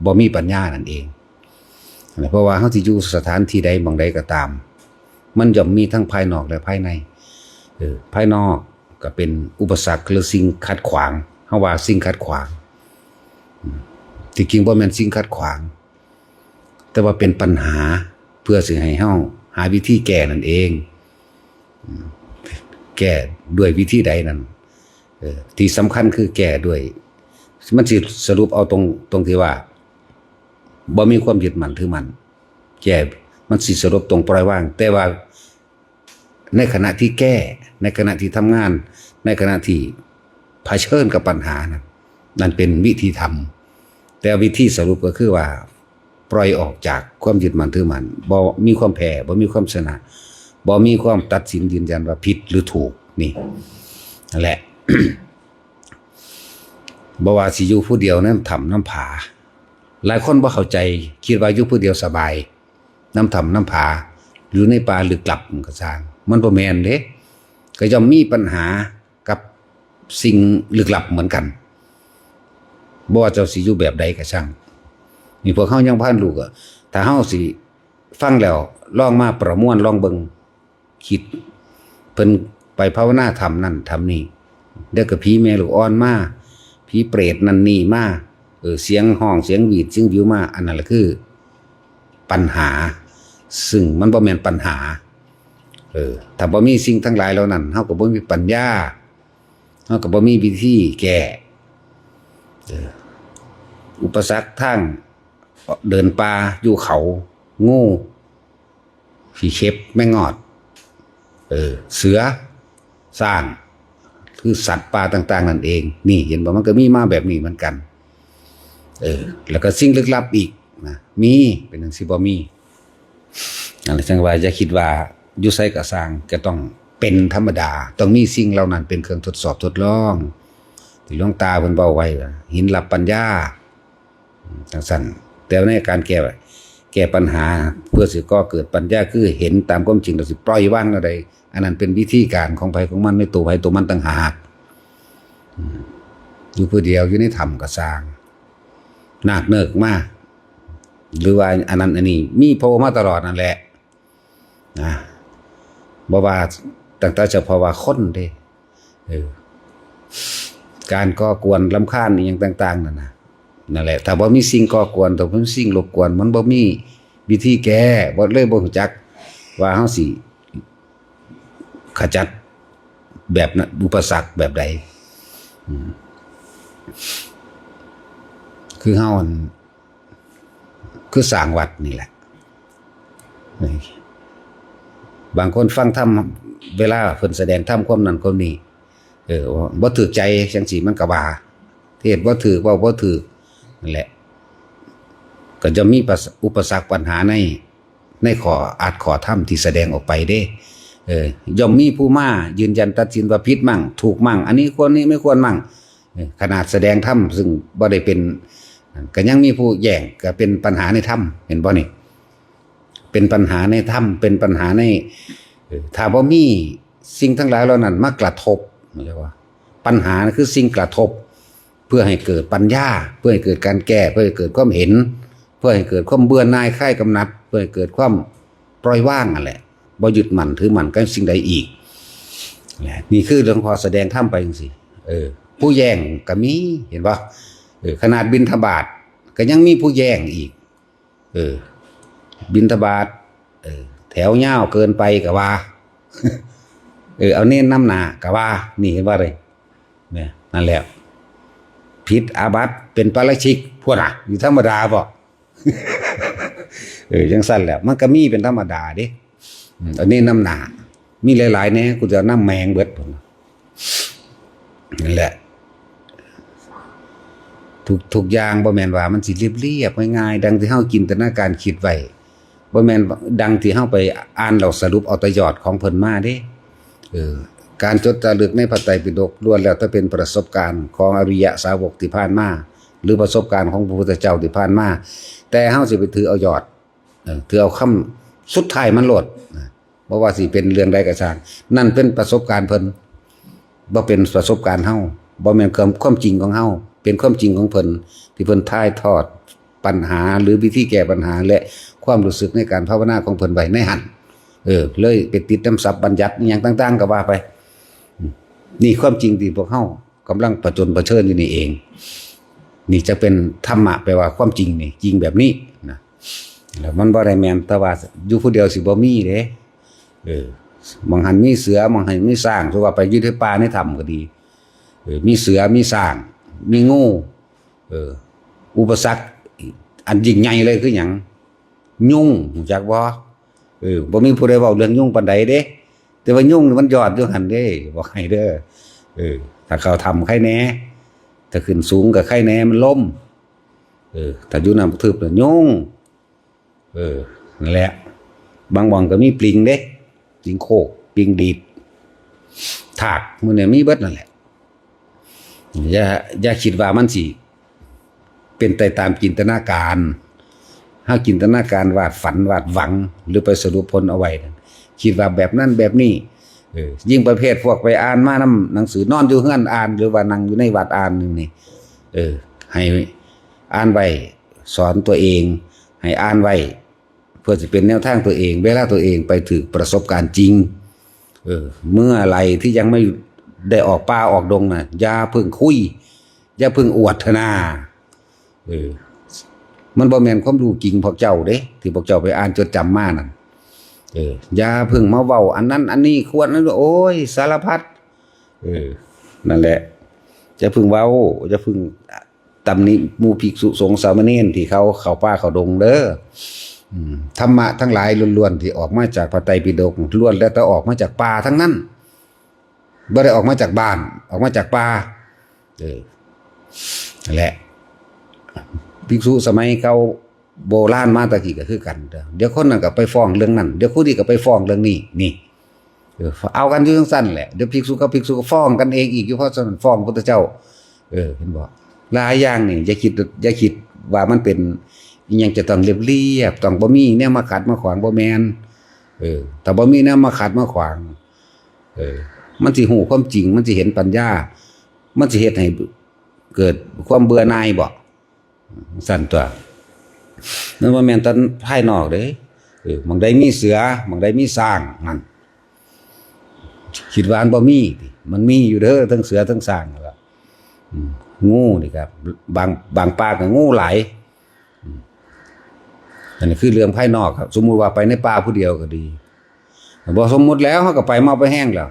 บ่มีปัญญานั่นเองเพราะว่าเฮาสิอยู่สถานที่ใดหม้องใดก็ตามมันย่อมมีทั้งภายนอกและภายในภายนอกก็เป็นอุปสรรคหรือสิ่งขัดขวางเฮาว่าสิ่งขัดขวางที่จริงบ่แม่นสิ่งขัดขวางแต่ว่าเป็นปัญหาเพื่อสิให้เฮาหาวิธีแก้นั่นเองแก้ด้วยวิธีใดนั่นที่สำคัญคือแก้ด้วยมันสิสรุปเอาตรงที่ว่าบ่มีความยึดมั่นถือมั่นแก้มันสิสรุปตรงปล่อยวางแต่ว่าในขณะที่แก้ในขณะที่ทำงานในขณะที่เผชิญกับปัญหานั่นเป็นวิธีทำแต่วิธีสรุปก็คือว่าปล่อยออกจากความยึดมั่นถือมั่นบ่มีความแพ้บ่มีความชนะบ่มีความตัดสินยืนยันว่าผิดหรือถูกนี่นั่นแหละ บ่ว่าสิอยู่ผู้เดียวน้ำถ้ำน้ำผาหลายคนบ่เข้าใจคิดว่าอยู่ผู้เดียวสบายน้ำถ้ำน้ำผาอยู่ในป่าลึกลับก็สร้างมันบ่แม่นเด้ก็ย่อมมีปัญหากับสิ่งลึกลับเหมือนกันบ่ว่าเจ้าสิอยู่แบบใดก็ช่างนี่พวกเฮายังบ่ทันรู้ก็ถ้าเฮาสิฟังแล้วลองมาประมวลลองเบิ่งคิดเพิ่นไปภาวนาทำนั่นทำนี่เดี๋ยวก็ผีแม่ลูกอ่อนมาผีเปรตนั่นนี่มาเสียงห้องเสียงหวีดเสียงวิวมาอันนั้นแหละคือปัญหาซึ่งมันบ่แม่นปัญหาถ้าบ่มีสิ่งทั้งหลายเหล่านั้นเฮาก็บ่มีปัญญาเฮาก็บ่มีวิธีแก้อุปสรรคทางเดินป่าอยู่เขางูขี้เข็บแม่งอดเสือสร้างคือสัตว์ป่าต่างๆนั่นเองนี่เห็นบ่มันก็มีมาแบบนี้เหมือนกันแล้วก็สิ่งลึกลับอีกนะมีเป็นจังซี่บ่มีนั่นแหละจังว่าอย่าคิดว่าอยู่ไสก็สร้างก็ต้องเป็นธรรมดาต้องมีสิ่งเหล่านั้นเป็นเครื่องทดสอบทดลองที่หลวงตาเพิ่นเว้าไว้หินรับปัญญาจังซั่นแต่ในการแก้ปัญหาเพื่อสิก่อเกิดปัญญาคือเห็นตามความจริงแล้วสิปล่อยวางอะไรอันนั้นเป็นวิธีการของไผของมันในตัวไผตัวมันต่างหากอยู่ผู้เดียวอยู่ในถ้ำก็สร้างนาคเนิกมาหรือว่าอันนั้นอันนี้มีโผล่มาตลอดนั่นแหละนะบ่ว่าตั้งแต่เฉพาะว่าคนเด้การก่อกวนรำคาญอีหยังต่างๆนั่นแหละถ้าบ่มีสิ่งก่อกวนถ้าบ่มีสิ่งรบกวนมันบ่มีวิธีแก้บ่เลยบ่รู้จักว่าเฮาสิขจัดแบบนั้นอุปสรรคแบบใดคือเฮาคือสร้างวัดนี่แหละบางคนฟังธรรมเวลาเพิ่นแสดงธรรมความนั้นความนี้บ่ถูกใจจังซี่มันก็ว่าเทศบ่ถูกเว้าบ่ถูกนั่นแหละก็จะมีอุปสรรคปัญหาในข้อข้อธรรมที่แสดงออกไปเด้ย่อมมีผู้มายืนยันตัดสินว่าผิดมั่งถูกมั่งอันนี้ควรนี้ไม่ควรมั่งขนาดแสดงธรรมซึ่งบ่ได้เป็นก็ยังมีผู้แย้งก็เป็นปัญหาในธรรมเห็นบ่นี่เป็นปัญหาในธรรมเป็นปัญหาในถ้าบ่มีสิ่งทั้งหลายเหล่านั้นมากระทบเรียกว่าปัญหาคือสิ่งกระทบเพื่อให้เกิดปัญญาเพื่อให้เกิดการแก้เพื่อให้เกิดความเห็นเพื่อให้เกิดความเบื่อหน่ายคลายกำหนัดเพื่อให้เกิดความปล่อยว่างนั่นแหละบ่ยึดมั่นถือมั่นกับสิ่งใดอีกนี่คือหลวงพ่อแสดงธรรมไปจังซี่ผู้แย้งก็มีเห็นบ่ขนาดบิณฑบาตก็ยังมีผู้แย้งอีกบิณฑบาตแถวยาวเกินไปก็ว่าเอาเน้นน้ำหนาก็ว่านี่เห็นว่าเลยเนี่ยนั่นแหละผิดอาบัติเป็นปาราชิกพวกน่ะอยู่ธรรมดาบ่จังซั่นแหละมันก็มีเป็นธรรมดาเด้อันนี้น้ำหนามีหลายๆแน่กูจะน้ำแมงเบิดพุ่นนั่นแหละทุกอย่างบ่แม่นว่ามันสิเรียบๆง่ายๆดังที่เฮาจินตนาการคิดไว้บ่แม่นดังที่เฮาไปอ่านแล้วสรุปเอาแต่ยอดของเพิ่นมาเด้การจดจารึกในพระไตรปิฎกล้วนแล้วถ้าเป็นประสบการณ์ของอริยสาวกที่ผ่านมาหรือประสบการณ์ของพระพุทธเจ้าที่ผ่านมาแต่เฮาสิไปถือเอายอดถือเอาคำสุดท้ายมันโลดบ่ว่าสิเป็นเรื่องใดก็ช่างนั่นเป็นประสบการณ์เพิ่นบ่เป็นประสบการณ์เฮาบ่แม่นความจริงของเฮาเป็นความจริงของเพิ่นที่เพิ่นถ่ายทอด ปัญหาหรือวิธีแก้ปัญหาและความรู้สึกในการภาวนาของเพิ่นไว้ในหันเลยไปติดน้ำศัพท์บัญญัติอย่างต่างๆก็ว่าไปนี่ความจริงที่พวกเฮากำลังเผชิญอยู่นี่เองนี่จะเป็นธรรมะแปลว่าความจริงนี่จริงแบบนี้นะแล้วมันบ่ได้แม่นแต่ว่าอยู่ผู้เดียวสิบ่มีเด้มองหันมีเสือมองหันมีสร้างคือว่าไปอยู่ในป่าในถ้ำก็ดีมีเสือมีสร้างมีงูอุปสรรคอันยิ่งใหญ่เลยคือหยังยุ่งรู้จักบ่บ่มีผู้ใดเว้าเรื่องยุ่งปานใดเด้แต่ว่ายุ่งมันยอดอยู่หั่นเด้บอกให้เด้อถ้าเขาทำไข่แหน่ถ้าขึ้นสูงก็ไข่แหน่มันล้มถ้าอยู่น้ำทึบน่ะยุ่งนั่นแหละบางบ่อนก็มีปลิงเด้ปลิงโคกปลิงดีดถากมื้อนี้มีเบิดนั่นแหละอย่าคิดว่ามันสิเป็นไปตามจินตนาการถ้าจินตนาการวาดฝันวาดหวังหรือไปสรุปผลเอาไว้คิดว่าแบบนั้นแบบนี้ยิ่งประเภทพวกไปอ่านมานำหนังสือนอนอยู่เฮือนอ่านหรือว่านั่งอยู่ในวัดอ่านนี่ให้อ่านไว้สอนตัวเองให้อ่านไว้เพื่อจะเป็นแนวทางตัวเองเวลาตัวเองไปถึงประสบการณ์จริงเมื่อไหร่ที่ยังไม่ได้ออกป่าออกดงน่ะอย่าเพิ่งคุยอย่าเพิ่งอวดนามันบ่แม่นความรู้จริงพวกเจ้าเด้ที่พวกเจ้าไปอ่านจดจำมานั่นอย่าเพิ่งมาเว้าอันนั้นอันนี้ควรนั้นโอ้ยสารพัดนั่นแหละจะเพิ่งเว้าจะเพิ่งตำหนิหมู่ภิกษุสงฆ์สามเณรที่เขาเข้าป่าเข้าดงเด้อธรรมะทั้งหลายล้วนๆที่ออกมาจากพระไตรปิฎกล้วนแล้วแต่ออกมาจากป่าทั้งนั้นบ่ได้ออกมาจากบ้านออกมาจากป่านั่นแหละภิกษุสมัยเก่าโบราณมาตะกี้ก็คือกันเดี๋ยวคนนั้นก็ไปฟ้องเรื่องนั้นเดี๋ยวคนนี้ก็ไปฟ้องเรื่องนี้นี่เอากันอยู่จังซั่นแหละเดี๋ยวภิกษุกับภิกษุก็ฟ้องกันเองอีกอยู่เพราะฉะนั้นฟ้องพระพุทธเจ้าเห็นบ่หลายอย่างนี่อย่าคิดว่ามันเป็นอิหยังจะต้องเรียบๆต้องบ่มีแนวมาขัดมาขวางบ่แม่นแต่บ่มีแนวมาขัดมาขวางมันสิฮู้ความจริงมันสิเห็นปัญญามันสิเฮ็ดให้เกิดความเบื่อหน่ายบ่สั่นตัวนั่นว่าแม่นตอนภายนอกเด้บางใดมีเสือบางใดมีสร้างนั่นคิดว่าอันบ่มีมันมีอยู่เด้อทั้งเสือทั้งสร้างแล้วงูนี่ครับบางป่าก็งูหลายอันนี้คือเรื่องภายนอกครับสมมุติว่าไปในป่าผู้เดียวก็ดีบ่สมมุติแล้วเฮาก็ไปเมาไปแห้งแล้ว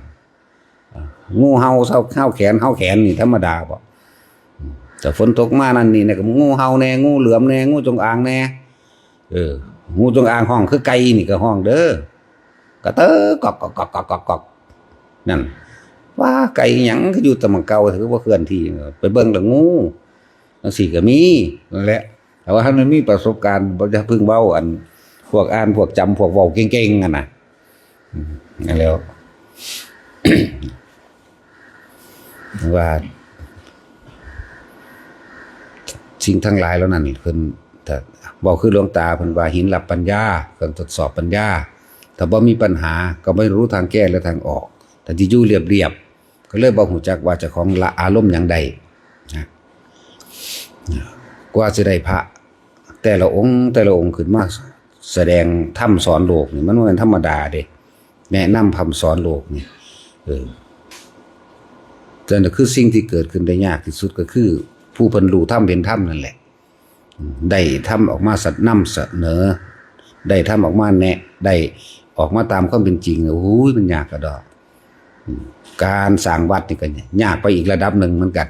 งูเห่าเห่าแขนนี่ธรรมดาบ่แต่ฝนตกมานั่นนี่เนี่ยก็งูเห่าแน่งูเหลือมแน่งูจงอางแน่งูจงอางห้องคือไก่นี่ก็ห้องเด้อกระเตอกอกนั่นว่าไก่หยังก็อยู่ตะมังเก่าถือว่าเคลื่อนที่ไปเบิ่งแล้วงูจังซี่ก็มีนั่นแหละแต่ว่าถ้ามันมีประสบการณ์บ่จะพึ่งเว้าอันพวกอ่านพวกจำพวกเว้าเก่งๆนั่นน่ะนั่นแล้ว ว่าสิ่งทั้งหลายแล้วนั่นเพิ่นถ้าเว้าคือหลวงตาเพิ่นว่าหินรับปัญญาเครื่องทดสอบปัญญาถ้าบ่มีปัญหาก็ไม่รู้ทางแก้และทางออกแต่ที่อยู่เรียบๆก็เลยบ่ฮู้จักว่าเจ้าของละอารมณ์หยังใดนะกว่าสิได้พระแต่ละองค์ขึ้นมาแสดงธรรมสอนโลกนี่มันบ่แม่นธรรมดาเด้แนะนำธรรมสอนโลกนี่แต่นั่นคือสิ่งที่เกิดขึ้นได้ยากที่สุดก็คือผู้เพิ่นรู้ธรรมเห็นธรรมนั่นแหละได้ธรรมออกมานำเสนอได้ธรรมออกมาแนะได้ออกมาตามความเป็นจริงโอ้ยมันยากกระดอกการสร้างวัดนี่ก็ยากไปอีกระดับหนึ่งเหมือนกัน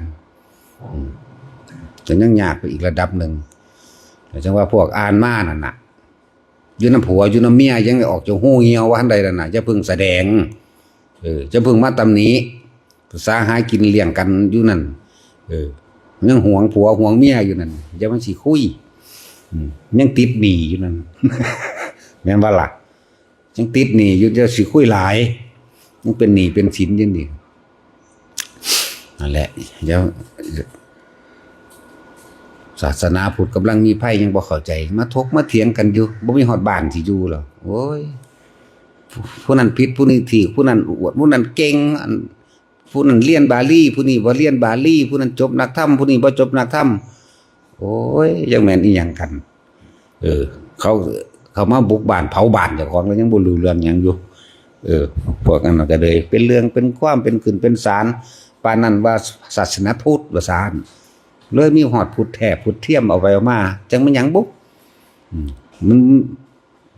แต่ยังยากไปอีกระดับหนึ่งแต่จังว่าพวกอ่านมานั่นน่ะอยู่น้ำผัวอยู่น้ำเมียยังออกจากหูเหี่ยวว่าอันใดนั่นน่ะจะพึ่งแสดงจะพึ่งมาตำหนิภาษาหากินเลี้ยงกันอยู่นั่นยังหวงผัวหวงเมียอยู่นั่นจะมันสิคุยยังติดหนี้อยู่นั่น แม่นว่าล่ะยังติดหนี้อยู่จะสิคุยหลายยังเป็นหนี้เป็นสินอยู่นี่นั่นแหละเดี๋ยวศาสนาพุทธกำลังมีไผยังบ่เข้าใจมาถกมาเถียงกันอยู่บ่มีฮอดบ้านสิอยู่หรอโอ้ยผู้นั้นผิดผู้นี้ถูกผู้นั้นอวดผู้นั้นเก่งผู้นั้นเรียนบาลีผู้นี้บ่เรียนบาลีผู้นั้นจบนักธรรมผู้นี้บ่จบนักธรรมโอ้ อ้ยยังแม่นอีหยังกันเขามาบุกบ้านเผาบ้านเจ้าของแล้วยังบ่รู้เรื่องหยังอยู่พวกนั้นก็เลยเป็นเรื่องเป็นความเป็นขึ้นเป็นศาลปานนั้นว่าศาสนาพุทธว่าศาลเลยมีฮอดพุทธแท้พุทธเทียมเอาไปเอามาจังมันหยังบุมัน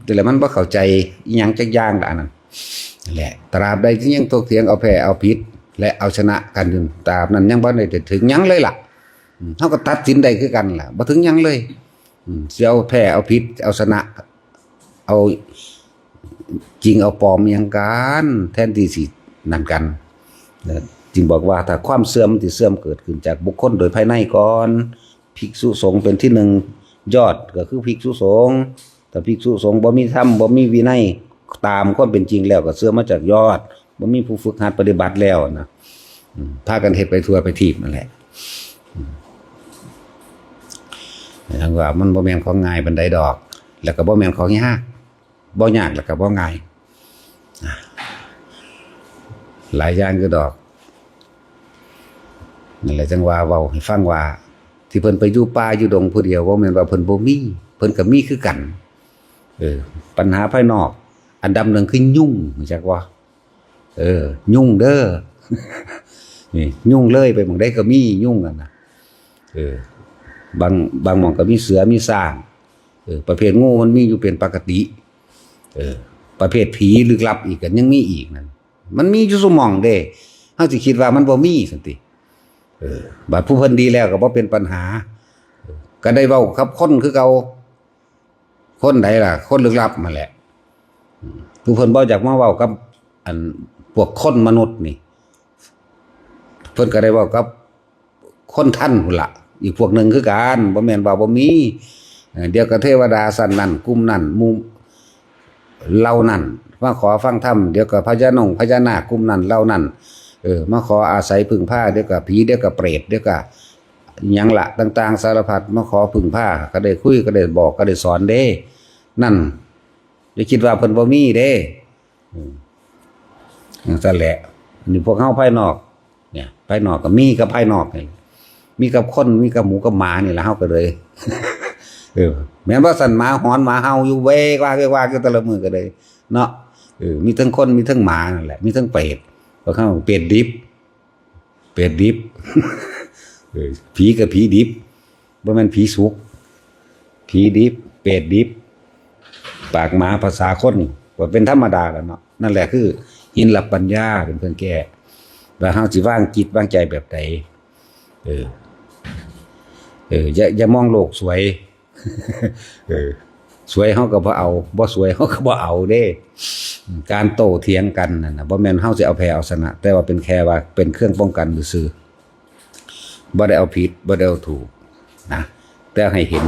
แต่ละมันบ่เข้าใจอีหยังจักอย่างล่ะอันนั้นแหละตราบใดที่ยังถกเถียงเอาแพ้เอาผิดและเอาชนะกันอยู่ตราบนั้นยังบ่ได้ถึงหยังเลยล่ะเฮาก็ตัดสินได้คือกันล่ะบ่ถึงหยังเลยสิเอาแพ้เอาผิดเอาชนะเอาจริงเอาปลอมหยังกันแทนที่สินั่นกันจึงบอกว่าถ้าความเสื่อมที่เสื่อมเกิดขึ้นจากบุคคลโดยภายในก่อนภิกษุสงฆ์เป็นที่หนึ่งยอดก็คือภิกษุสงฆ์แต่ภิกษุสงฆ์บ่มีธรรมบ่มีวินัยตามความเป็นจริงแล้วก็เสื่อมมาจากยอดบ่มีผู้ฝึกหัดปฏิบัติแล้วนะพากันเฮ็ดไปทั่วไปทีบนั่นแหละทั้งว่ามันบ่แม่นของง่ายปานใดดอกแล้วก็บ่แม่นของยากบ่ยากแล้วก็บ่ง่ายหลายอย่างคือดอกนั่นแหละจังว่าเว้าให้ฟังว่าที่เพิ่นไปอยู่ป่าอยู่ดงผู้เดียวบ่แม่นว่าเพิ่นบ่มีเพิ่นก็มีคือกันปัญหาภายนอกอันดับหนึ่งคือยุ่งรู้จักว่ายุ่งเด้อนี่ยุ่งเลยไปหม้องใดก็มียุ่งกันน่ะบางหม่องก็มีเสือมีสร้างประเภทงูมันมีอยู่เป็นปกติประเภทผีลึกลับอีกก็ยังมีอีกนั่นมันมีอยู่ซุหม่องเด้เฮาสิคิดว่ามันบ่มีซั่นติบัดผู้เพิ่นดีแล้วก็บ่เป็นปัญหาก็ได้เว้ากับคนคือเก่าคนใดล่ะคนลึกลับนั่นแหละผู้เพิ่นบ่อยากมาเว้ากับอันพวกคนมนุษย์นี่เพิ่นก็ได้เว้ากับคนท่านพุ่นล่ะอีกพวกหนึ่งคือกันบ่แม่นว่าบ่มีเดี๋ยวก็เทวดาสั่นนั่นกลุ่มนั่นหมู่เหล่านั้นมาขอฟังธรรมเดี๋ยวก็พญานาคกลุ่มนั้นเหล่านั้นมาขออาศัยพึ่งพาเดี๋ยวก็ผีเดี๋ยวก็เปรตเดี๋ยวก็หยังละต่างๆสารพัดมาขอพึ่งพาก็ได้คุยก็ได้บอกก็ได้สอนเด้นั่นอย่าคิดว่าเพิ่นบ่มีเด้นั่นแหละนี่พวกเฮาภายนอกเนี่ยภายนอกก็มีกับภายนอกนี่มีกับคนมีกับหมูกับหมานี่ล่ะเฮาก็เลยแม้นว่าสั่นหมาหอนหมาเห่าอยู่เว้กว่าคือแต่ละมื้อก็เลยเนาะมีทั้งคนมีทั้งหมานั่นแหละมีทั้งเปรตพวกเฮาเปรตดิบผีกับผีดิบบ่แม่นผีสุกผีดิบเปรตดิบปากหมาภาษาคนว่าเป็นธรรมดาแล้วเนาะนั่นแหละคืออินทร์ปัญญาเป็นเพิ่นแก้ว่าเฮาสิวางจิตวางใจแบบใดอย่ามองโลกสวยสวยเฮาก็บ่เอาบ่สวยเฮาก็บ่เอาเด้การโต้เถียงกันนั่นน่ะบ่แม่นเฮาสิเอาแพ้เอาชนะแต่ว่าเป็นแค่ว่าเป็นเครื่องป้องกันซื่อๆบ่ได้เอาผิดบ่ได้เอาถูกนะแต่ให้เห็น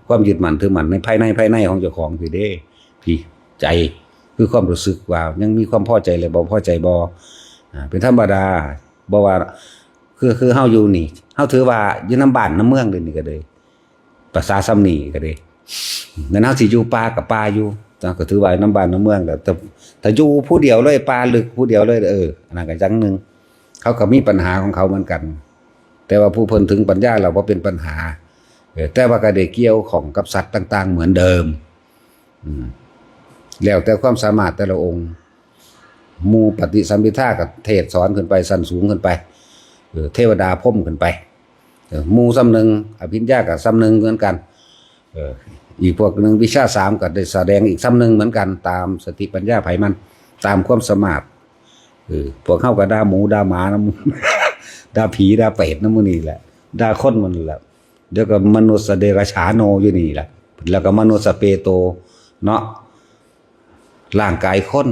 ความยึดมั่นถือมั่นในภายในของเจ้าของพี่เด้พี่ใจคือความรู้สึกว่ายังมีความพอใจหรือบ่พอใจบ่เป็นธรรมดาบ่ว่าคือเฮาอยู่นี่เฮาถือว่าอยู่น้ำบ้านน้ำเมืองนี่ก็เลยภาษาซ้ำนี่ก็เลยนั่นเฮาสิอยู่ป่ากับป่าอยู่ก็ถือว่าน้ำบ้านน้ำเมืองแต่ถ้าอยู่ผู้เดียวเลยป่าลึกผู้เดียวเลยอันนั้นก็จังนึงเขาก็มีปัญหาของเขาเหมือนกันแต่ว่าผู้เพิ่นถึงปัญญาเราบ่เป็นปัญหาแต่ว่าก็ได้เกี่ยวของกับสัตว์ต่างๆเหมือนเดิมแล้วแต่ความสามารถแต่ละองค์หมู่ปฏิสัมภิทากับเทศสอนขึ้นไปสั้นสูงขึ้นไปเทวดาพ่มขึ้นไปหมู่ซ้ำนึงอภิญญากับซ้ำนึงเหมือนกันอีกพวกนึงวิชา3ก็ได้แสดงอีกซ้ำนึงเหมือนกันตามสติปัญญาไผมันตามความสามารถพวกเฮาก็ด่าหมูด่าหมานะด่าผีด่าเปรตนะมื้อนี้แหละด่าคนมันแหละเดี๋ยวก็มนุษย์เดรัจฉาโนอยู่นี่แหละแล้วก็มนุษย์เปโตเนาะร่างกายคน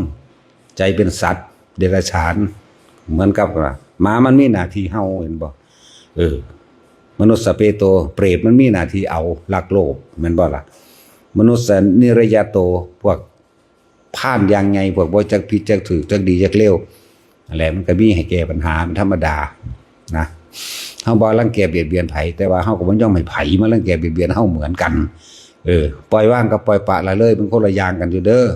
ใจเป็นสัตว์เดรัจฉานเหมือนกับว่าหมามันมีหน้าที่เฮาเห็นบ่มนุษย์เปโตเปรตมันมีหน้าที่เอาลักโลภแม่นบ่ล่ะมนุษย์นิรยาโตพวกผ่านอย่างไงพวกบ่จักผิดจักถูกจักดีจักเลวนั่นแหละมันก็มีให้แก้ปัญหาเป็นธรรมดานะเฮาบ่รังแกเบียดเบียนไผแต่ว่าเฮาก็บ่ยอมให้ไผมารังแกเบียดเบียนเฮาเหมือนกันปล่อยว่างกับปล่อยปละละเลยเป็นคนละอย่างกันอยู่เด้อ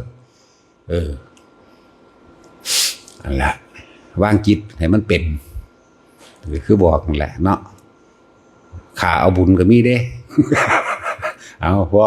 นั่นแหละวางจิตให้มันเป็นคือบอกนั่นแหละเนาะขาเอาบุญก็มีเด้ เอาพ่อ